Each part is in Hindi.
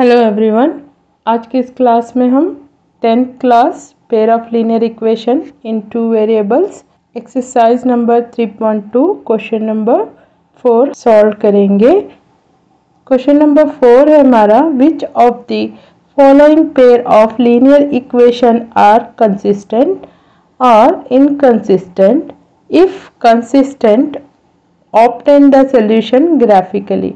Hello everyone. आज की इस क्लास में हम 10th class pair of linear equation in two variables exercise number 3.2 question number 4 solve करेंगे। क्वेश्चन नंबर 4 है हमारा, which of the following pair of linear equation are consistent और inconsistent, if consistent obtain the solution graphically.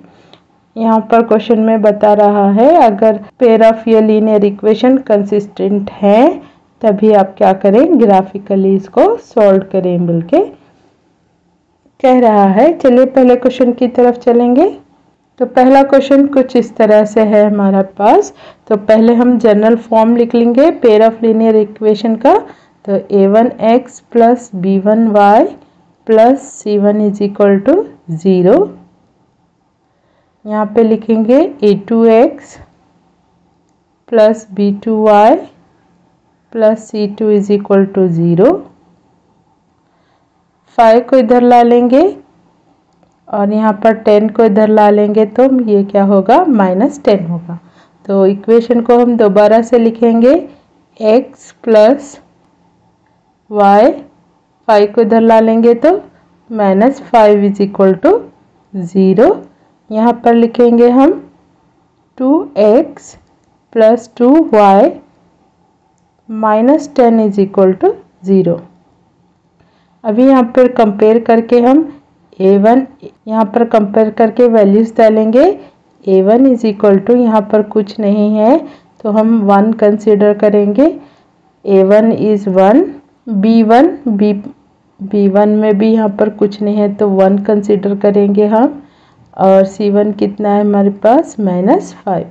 यहाँ पर क्वेश्चन में बता रहा है अगर पेयर ऑफ ये लीनियर इक्वेशन कंसिस्टेंट है तभी आप क्या करें, ग्राफिकली इसको सॉल्व करें मिलके कह रहा है। चलिए पहले क्वेश्चन की तरफ चलेंगे। तो पहला क्वेश्चन कुछ इस तरह से है हमारे पास। तो पहले हम जनरल फॉर्म लिख लेंगे पेयर ऑफ लीनियर इक्वेशन का। तो a1x plus b1y plus c1 is equal to 0। यहाँ पे लिखेंगे a2x plus b2y plus c2 is equal to 0। 5 को इधर ला लेंगे और यहाँ पर 10 को इधर ला लेंगे तो ये क्या होगा, -10 होगा। तो इक्वेशन को हम दोबारा से लिखेंगे x प्लस y, 5 को इधर ला लेंगे तो -5 इज इक्वल टू 0। यहाँ पर लिखेंगे हम 2x plus 2y -10 is equal to 0। अभी यहाँ पर कंपेयर करके हम a1 यहाँ पर कंपेयर करके वैल्यूज डालेंगे। a1 इज इक्वल टू, यहाँ पर कुछ नहीं है तो हम 1 कंसीडर करेंगे। a1 इज 1, b1 में भी यहाँ पर कुछ नहीं है तो 1 कंसीडर करेंगे हम। और c1 कितना है हमारे पास, -5।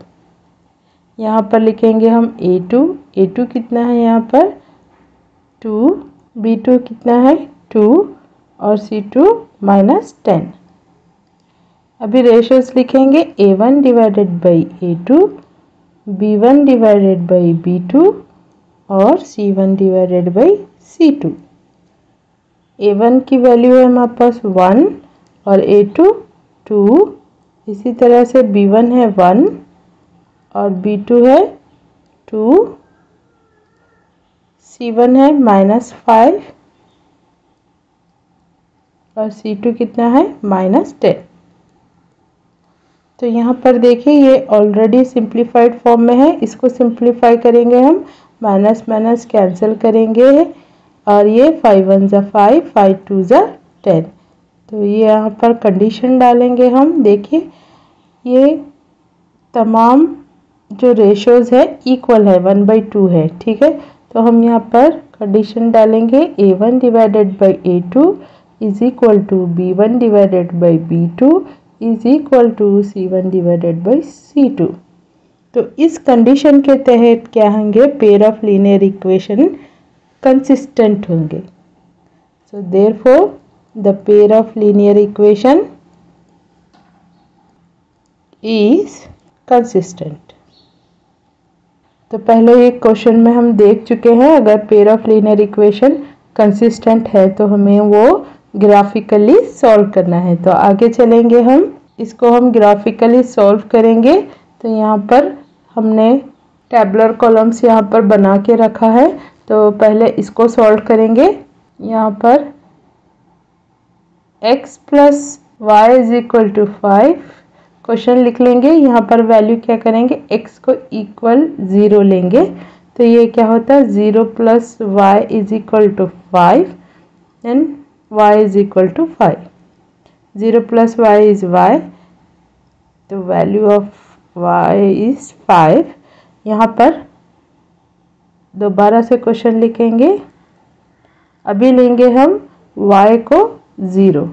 यहाँ पर लिखेंगे हम a2 कितना है यहाँ पर 2, b2 कितना है 2 और c2 -10। अभी रेशियोज लिखेंगे a1 divided by a2, b1 divided by b2 और c1 divided by c2। a1 की वैल्यू है हमारे पास 1 और a2 2, इसी तरह से b1 है 1 और b2 है 2, c1 है -5 और c2 कितना है -10। तो यहाँ पर देखिए ये ऑलरेडी सिंप्लीफाइड फॉर्म में है, इसको सिंप्लीफाई करेंगे हम, माइनस माइनस कैंसिल करेंगे और ये 5 1 ज़ा 5, 5 2 ज़ा 10। तो ये यहाँ पर कंडीशन डालेंगे हम। देखिए ये तमाम जो रेशोज़ है इक्वल है, 1/2 है, ठीक है। तो हम यहाँ पर कंडीशन डालेंगे a1 divided by a2 is equal to b1 divided by b2 is equal to c1 divided by c2। तो इस कंडीशन के तहत क्या होंगे, pair of linear equation consistent होंगे। So therefore the pair of linear equation is consistent। तो पहले एक क्वेश्चन में हम देख चुके हैं अगर pair of linear equation consistent है तो हमें वो ग्राफिकली सॉल्व करना है। तो आगे चलेंगे, हम इसको हम ग्राफिकली सॉल्व करेंगे। तो यहाँ पर हमने टैबुलर कॉलम्स यहाँ पर बना के रखा है। तो पहले इसको सॉल्व करेंगे। यहाँ पर x plus Y is equal to 5 question लिख लेंगे। यहाँ पर वैल्यू क्या करेंगे, x को इक्वल 0 लेंगे। तो ये क्या होता है, 0 plus Y is equal to 5 and y is equal to 5। 0 plus Y is y, तो वैल्यू ऑफ y इज 5। यहाँ पर दोबारा से क्वेश्चन लिखेंगे। अभी लेंगे हम y को 0,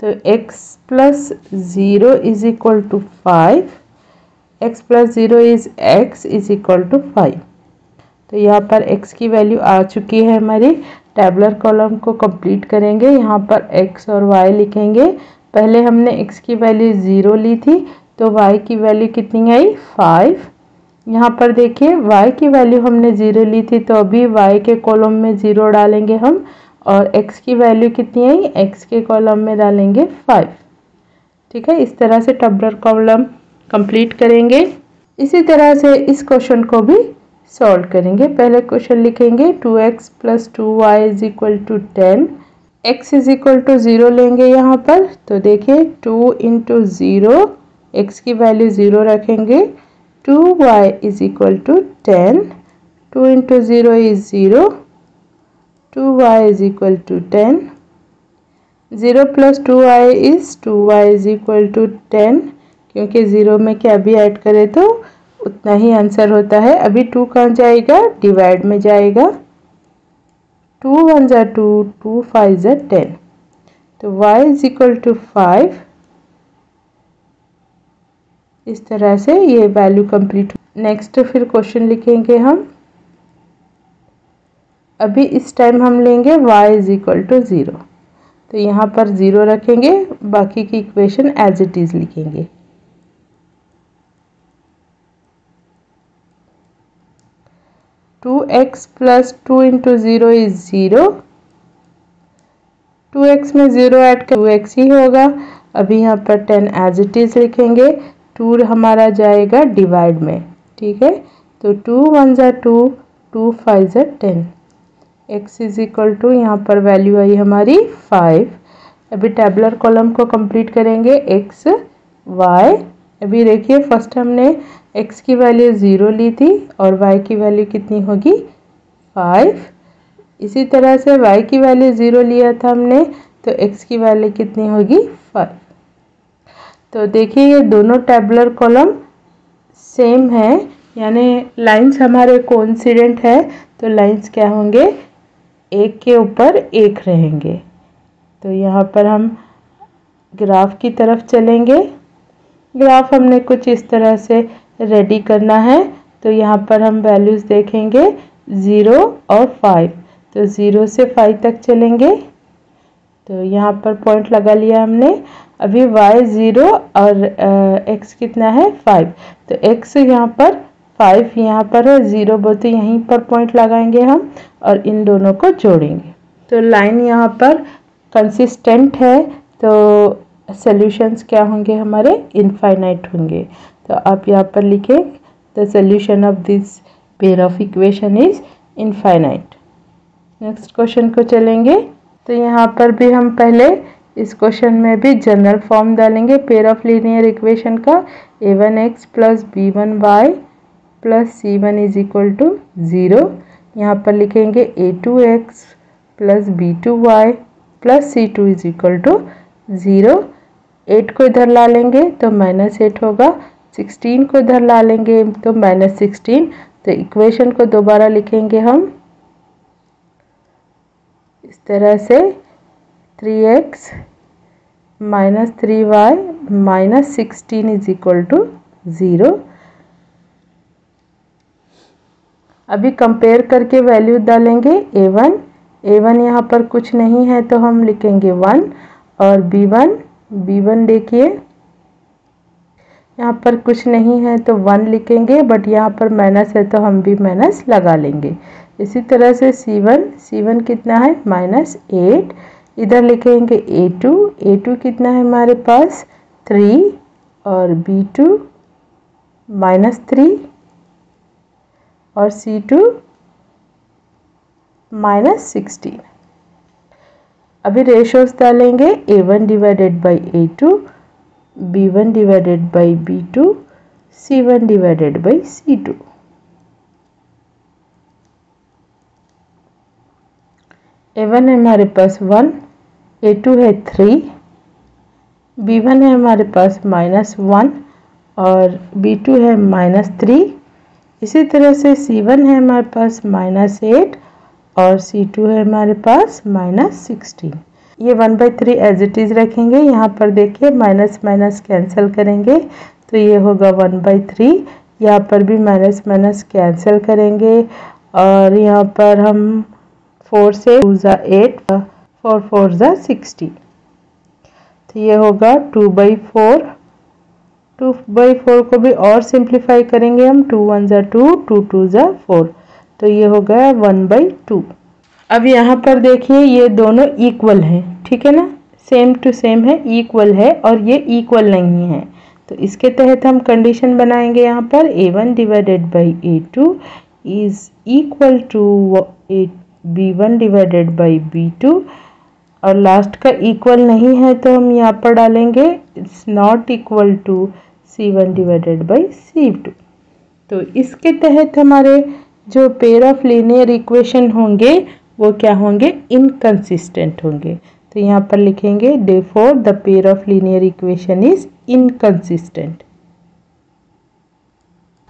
तो x plus 0 is equal to 5, x plus 0 is x is equal to 5। तो यहाँ पर x की वैल्यू आ चुकी है हमारी। टैबुलर कॉलम को कंप्लीट करेंगे। यहाँ पर x और y लिखेंगे। पहले हमने x की वैल्यू 0 ली थी तो y की वैल्यू कितनी आई, 5। यहाँ पर देखिए y की वैल्यू हमने 0 ली थी तो अभी y के कॉलम में 0 डालेंगे हम और x की वैल्यू कितनी आई, x के कॉलम में डालेंगे 5। ठीक है, इस तरह से टैबुलर कॉलम कंप्लीट करेंगे। इसी तरह से इस क्वेश्चन को भी सॉल्व करेंगे। पहले क्वेश्चन लिखेंगे 2x + 2y = 10। x = 0 लेंगे यहाँ पर, तो देखिए 2 × 0, x की वैल्यू 0 रखेंगे, 2y = 10, 2 × 0 is 0, 2y = 10, 0 + 2y is 2y = 10, क्योंकि 0 में क्या भी ऐड करें तो उतना ही आंसर होता है। अभी 2 कहाँ जाएगा, डिवाइड में जाएगा, 2 1 = 2, 2 5 = 10, तो y = 5। इस तरह से ये वैल्यू कंप्लीट। नेक्स्ट फिर क्वेश्चन लिखेंगे हम। अभी इस टाइम हम लेंगे y = 0, तो यहाँ पर 0 रखेंगे, बाकी की इक्वेशन एज इट इज लिखेंगे। टू एक्स + 2 × 0 is 0, 2x में 0 ऐड कर 2x ही होगा। अभी यहाँ पर 10 एज इट इज लिखेंगे, 2 हमारा जाएगा डिवाइड में, ठीक है, तो 2 1 = 2, 2 5 = 10, x = यहाँ पर वैल्यू आई हमारी 5। अभी टेबुलर कॉलम को कंप्लीट करेंगे, x y। अभी देखिए फर्स्ट हमने x की वैल्यू 0 ली थी और y की वैल्यू कितनी होगी, 5। इसी तरह से y की वैल्यू 0 लिया था हमने, तो x की वैल्यू कितनी होगी, 5। तो देखिए ये दोनों टेबुलर कॉलम सेम है, यानी लाइंस हमारे कोइंसिडेंट है, तो लाइंस क्या होंगे, एक के ऊपर एक रहेंगे। तो यहाँ पर हम ग्राफ की तरफ चलेंगे। ग्राफ हमने कुछ इस तरह से रेडी करना है, तो यहाँ पर हम वैल्यूज़ देखेंगे 0 और 5, तो 0 से 5 तक चलेंगे, तो यहाँ पर पॉइंट लगा लिया हमने। अभी y 0 और x कितना है, 5, तो x यहाँ पर 5 यहाँ पर है, 0 बोलते यहीं पर पॉइंट लगाएंगे हम और इन दोनों को जोड़ेंगे, तो लाइन यहाँ पर कंसिस्टेंट है, तो सॉल्यूशंस क्या होंगे हमारे, इनफाइनाइट होंगे। तो आप यहाँ पर लिखें the solution of this pair of equation is infinite. Next question को चलेंगे, तो यहाँ पर भी हम पहले इस क्वेश्चन में भी जनरल फॉर्म डालेंगे पेयर ऑफ लीनियर इक्वेशन का, a1x + b1y + c1 = 0। यहाँ पर लिखेंगे a2x + b2y + c2 = 0। 8 को इधर ला लेंगे तो -8 होगा, 16 को इधर ला लेंगे तो -16। तो इक्वेशन को दोबारा लिखेंगे हम इस तरह से, 3x - 3y - 16 = 0। अभी कंपेयर करके वैल्यू डालेंगे a1 यहाँ पर कुछ नहीं है तो हम लिखेंगे 1, और b1 देखिए यहाँ पर कुछ नहीं है तो 1 लिखेंगे, बट यहाँ पर माइनस है तो हम भी माइनस लगा लेंगे। इसी तरह से c1 कितना है, -8, इधर लिखेंगे a2 कितना है हमारे पास, 3, और b2 -3 और c2 -16। अभी रेशोस डालेंगे a1 / a2, b1 / b2, c1 / c2। a1 है हमारे पास 1, a2 है 3, b1 है हमारे पास -1 और b2 है -3। इसी तरह से c1 है हमारे पास -8 और c2 है हमारे पास -16। ये 1/3 एज इट इज़ रखेंगे। यहाँ पर देखिए माइनस कैंसिल करेंगे तो ये होगा 1/3। यहाँ पर भी माइनस कैंसिल करेंगे और यहाँ पर हम 4 से 2 × 8, 4 4 × 60, तो ये होगा 2/4। 2/4 को भी और सिंप्लीफाई करेंगे हम, 2 1 × 2, 2 2 × 4, तो ये हो गया 1/2। अब यहाँ पर देखिए ये दोनों इक्वल हैं, ठीक है ना, सेम टू सेम है, इक्वल है, और ये इक्वल नहीं है, तो इसके तहत हम कंडीशन बनाएंगे यहाँ पर A1 divided by A2 is equal to B1 divided by B2, और लास्ट का इक्वल नहीं है तो हम यहाँ पर डालेंगे it's not equal to C1 divided by C2। तो इसके तहत हमारे जो पेयर ऑफ लीनियर इक्वेशन होंगे वो क्या होंगे, इनकंसिस्टेंट होंगे। तो यहाँ पर लिखेंगे therefore the pair of linear equation is inconsistent.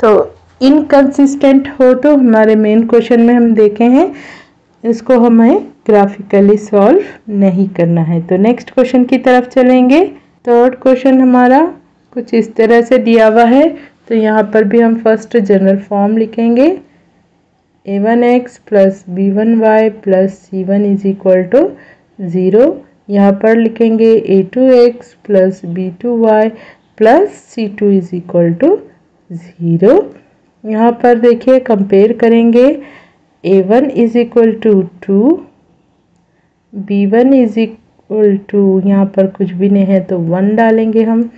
तो इनकंसिस्टेंट हो तो हमारे मेन क्वेश्चन में हम देखे हैं इसको हमें ग्राफिकली सॉल्व नहीं करना है। तो नेक्स्ट क्वेश्चन की तरफ चलेंगे। थर्ड क्वेश्चन हमारा कुछ इस तरह से दिया हुआ है। तो यहाँ पर भी हम फर्स्ट जनरल फॉर्म लिखेंगे a1x plus b1y plus c1 is equal to 0। यहाँ पर लिखेंगे a2x plus b2y plus c2 is equal to 0। यहाँ पर देखिए कंपेयर करेंगे a1 is equal to 2, b1 is equal to यहाँ पर कुछ भी नहीं है तो 1 डालेंगे हम,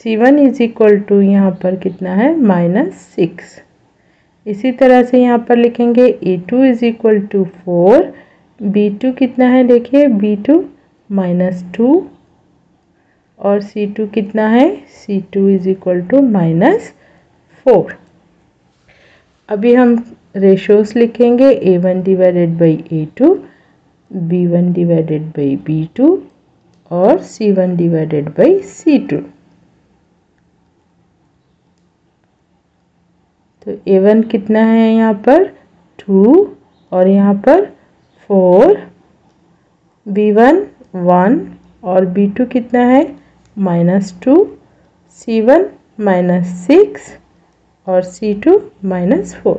c1 इज इक्वल टू यहाँ पर कितना है -6। इसी तरह से यहाँ पर लिखेंगे a2 is equal to 4, b2 कितना है देखिए b2 -2, और c2 कितना है c2 इज इक्वल टू -4। अभी हम रेशोस लिखेंगे a1 divided by a2, b1 divided by b2 और c1 डिवाइडेड बाई c2। तो a1 कितना है यहाँ पर 2 और यहाँ पर 4, b1 1 और b2 कितना है -2, c1 -6 और c2 -4।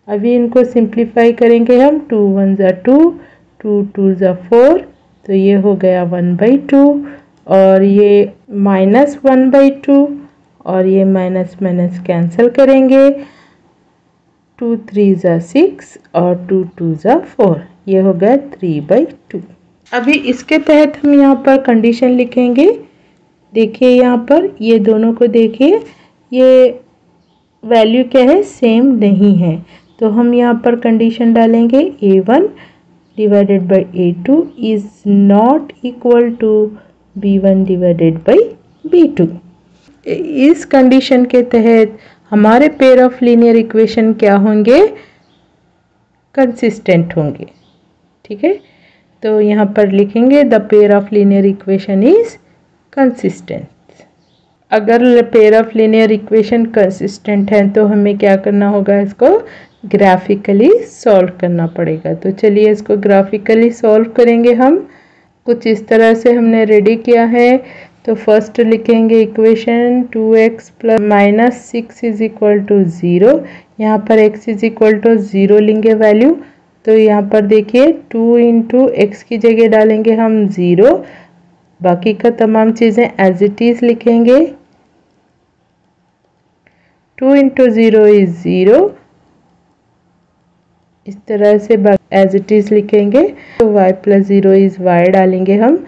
अभी इनको सिंप्लीफाई करेंगे हम, 2 1 ज़ा 2, 2 2 ज़ा 4, तो ये हो गया 1/2 और ये -1/2 और ये माइनस माइनस कैंसिल करेंगे, 2 3 ज़ा 6 और 2 2 ज़ा 4, ये हो गया 3/2। अभी इसके तहत हम यहाँ पर कंडीशन लिखेंगे। देखिए यहाँ पर ये दोनों को देखिए, ये वैल्यू क्या है सेम नहीं है, तो हम यहाँ पर कंडीशन डालेंगे a1 divided by a2 is not equal to b1 divided by b2। इस कंडीशन के तहत हमारे पेयर ऑफ लीनियर इक्वेशन क्या होंगे, कंसिस्टेंट होंगे। ठीक है, तो यहाँ पर लिखेंगे the pair of linear equation is consistent. अगर pair of linear equation consistent है तो हमें क्या करना होगा, इसको ग्राफिकली सॉल्व करना पड़ेगा। तो चलिए इसको ग्राफिकली सॉल्व करेंगे हम। कुछ इस तरह से हमने रेडी किया है। तो फर्स्ट लिखेंगे equation 2x plus -6 is equal to 0। यहाँ पर x इज इक्वल टू 0 लेंगे वैल्यू, तो यहाँ पर देखिए 2 इंटू एक्स की जगह डालेंगे हम 0, बाकी का तमाम चीज़ें एज इट इज़ लिखेंगे। 2 इंटू 0 इज 0, इस तरह से एज इट इज़ लिखेंगे। तो y प्लस 0 इज y डालेंगे हम,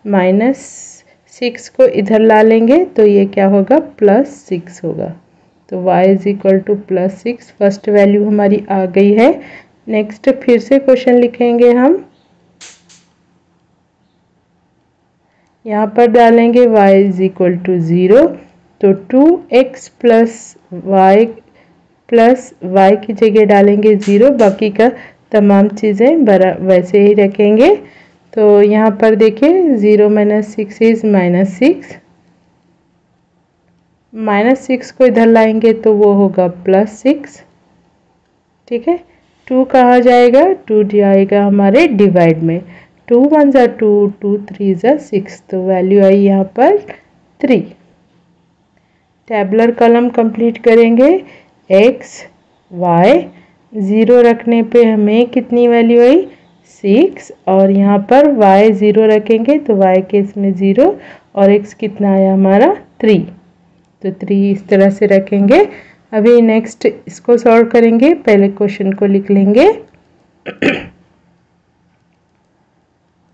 -6 को इधर ला लेंगे तो ये क्या होगा +6 होगा। तो y is equal to +6, first value हमारी आ गई है। नेक्स्ट फिर से क्वेश्चन लिखेंगे हम, यहाँ पर डालेंगे y इज इक्वल टू 0, तो 2x प्लस y की जगह डालेंगे 0, बाकी का तमाम चीज़ें वैसे ही रखेंगे। तो यहाँ पर देखिए 0 - 6 इज -6, -6 को इधर लाएंगे तो वो होगा +6। ठीक है, 2 कहाँ जाएगा, 2 जाएगा हमारे डिवाइड में, 2 1 ज़ा 2, 2 3 ज़ा 6, तो वैल्यू आई यहाँ पर 3। टैबुलर कॉलम कंप्लीट करेंगे, x y 0 रखने पे हमें कितनी वैल्यू आई 6, और यहाँ पर y 0 रखेंगे तो y के इसमें 0 और x कितना आया हमारा 3, तो 3 इस तरह से रखेंगे। अभी नेक्स्ट इसको सॉल्व करेंगे, पहले क्वेश्चन को लिख लेंगे।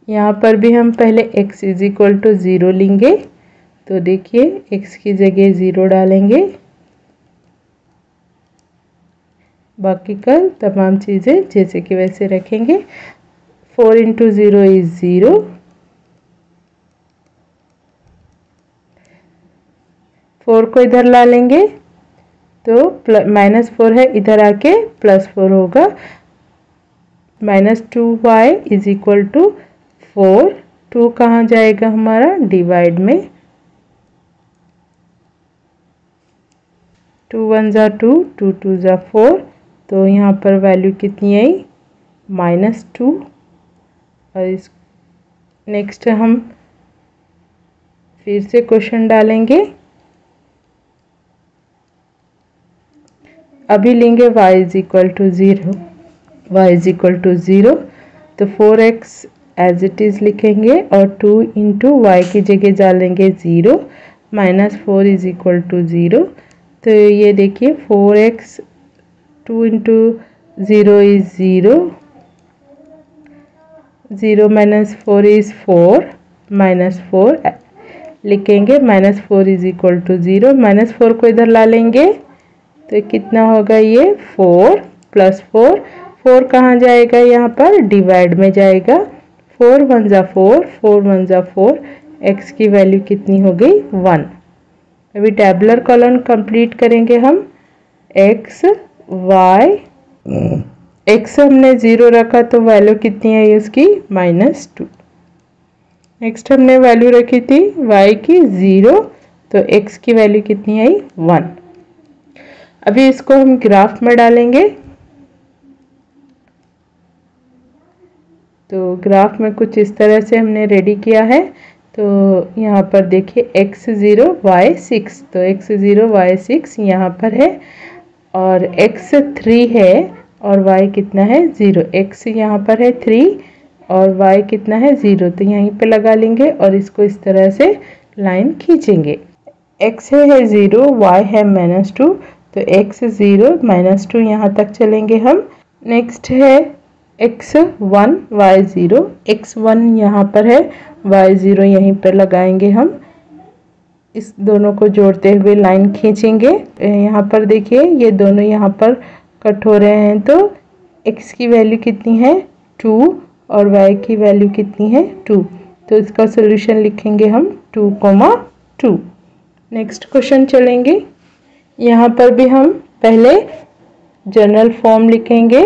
यहाँ पर भी हम पहले x इज इक्वल टू 0 लेंगे, तो देखिए x की जगह 0 डालेंगे, बाकी का तमाम चीज़ें जैसे कि वैसे रखेंगे। 4 × 0 इज़ 0, 4 को इधर ला लेंगे तो -4 है, इधर आके +4 होगा। -2y is equal to 4। 2 कहाँ जाएगा हमारा डिवाइड में, 2 1 ज़ा 2, 2 2 ज़ा 4, तो यहाँ पर वैल्यू कितनी आई -2। और इस नेक्स्ट हम फिर से क्वेश्चन डालेंगे, अभी लेंगे y is equal to 0, y is equal to 0, तो 4x एज इट इज़ लिखेंगे और 2 × y की जगह डालेंगे 0, -4 इज इक्वल टू 0। तो ये देखिए 4x 2 × 0 इज़ 0, 0 -4 इज़ 4, -4 लिखेंगे, -4 इज इक्वल टू 0, -4 को इधर ला लेंगे तो कितना होगा ये 4 + 4, 4 कहाँ जाएगा यहाँ पर डिवाइड में जाएगा। 4 1 ज़ा 4, 4 1 ज़ा 4, x की वैल्यू कितनी हो गई 1। अभी टैबुलर कॉलम कंप्लीट करेंगे हम। x y, x हमने 0 रखा तो वैल्यू कितनी है उसकी -2। नेक्स्ट हमने वैल्यू रखी थी y की 0, तो x की वैल्यू कितनी आई 1। अभी इसको हम ग्राफ में डालेंगे, तो ग्राफ में कुछ इस तरह से हमने रेडी किया है। तो यहाँ पर देखिए x 0 y 6, तो x 0 y 6 यहाँ पर है और x 3 है और y कितना है 0। x यहाँ पर है 3 और y कितना है 0, तो यहीं पे लगा लेंगे और इसको इस तरह से लाइन खींचेंगे। x है 0, y है -2, तो x 0 -2 यहाँ तक चलेंगे हम। नेक्स्ट है x 1 y 0, x 1 यहाँ पर है, y 0 यहीं पर लगाएंगे हम। इस दोनों को जोड़ते हुए लाइन खींचेंगे। यहाँ पर देखिए ये दोनों यहाँ पर कट हो रहे हैं, तो x की वैल्यू कितनी है 2 और y की वैल्यू कितनी है 2, तो इसका सॉल्यूशन लिखेंगे हम 2, 2। नेक्स्ट क्वेश्चन चलेंगे। यहाँ पर भी हम पहले जनरल फॉर्म लिखेंगे,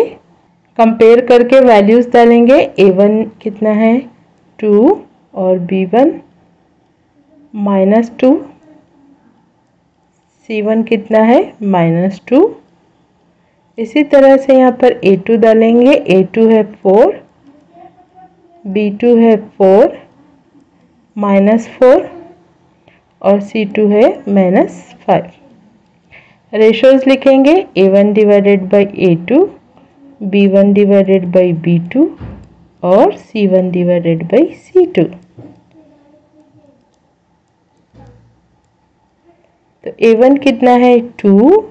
कंपेयर करके वैल्यूज़ डालेंगे। a1 कितना है 2 और b1 -2, c1 कितना है -2। इसी तरह से यहाँ पर a2 डालेंगे, a2 है 4, b2 है 4 -4 और c2 है -5। रेशोज लिखेंगे a1 divided by a2, b1 divided by b2 और c1 डिवाइडेड बाई c2। तो a1 कितना है 2,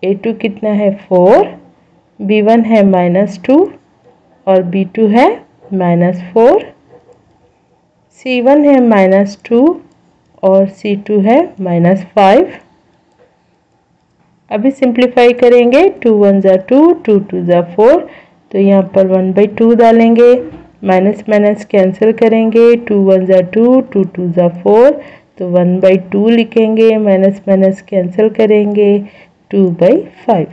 a2 कितना है 4, b1 है -2 और b2 है -4, c1 है -2 और c2 है -5। अभी सिंप्लीफाई करेंगे, 2 1 ज़ा 2, 2 2 ज़ा 4, तो यहाँ पर 1/2 डालेंगे, माइनस माइनस कैंसिल करेंगे, 2 1 ज़ा 2, 2 2 ज़ा 4, तो 1/2 लिखेंगे, माइनस माइनस कैंसिल करेंगे, 2/5।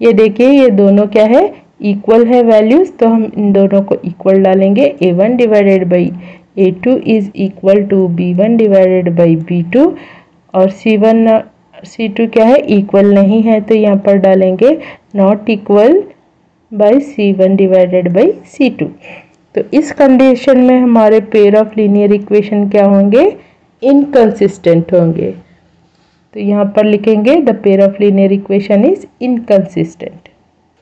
ये देखिए ये दोनों क्या है इक्वल है वैल्यूज़, तो हम इन दोनों को इक्वल डालेंगे। a1 divided by a2 is equal to b1 divided by b2 और c2 क्या है इक्वल नहीं है, तो यहाँ पर डालेंगे not equal by c1 divided by c2। तो इस कंडीशन में हमारे पेयर ऑफ लीनियर इक्वेशन क्या होंगे इनकंसिस्टेंट होंगे। तो यहाँ पर लिखेंगे the pair of linear equation is inconsistent.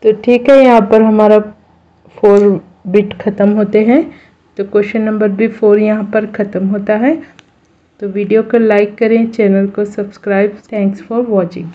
तो ठीक है, यहाँ पर हमारा 4 बिट ख़त्म होते हैं, तो क्वेश्चन नंबर भी 4 यहाँ पर ख़त्म होता है। तो वीडियो को लाइक करें, चैनल को सब्सक्राइब। Thanks for watching.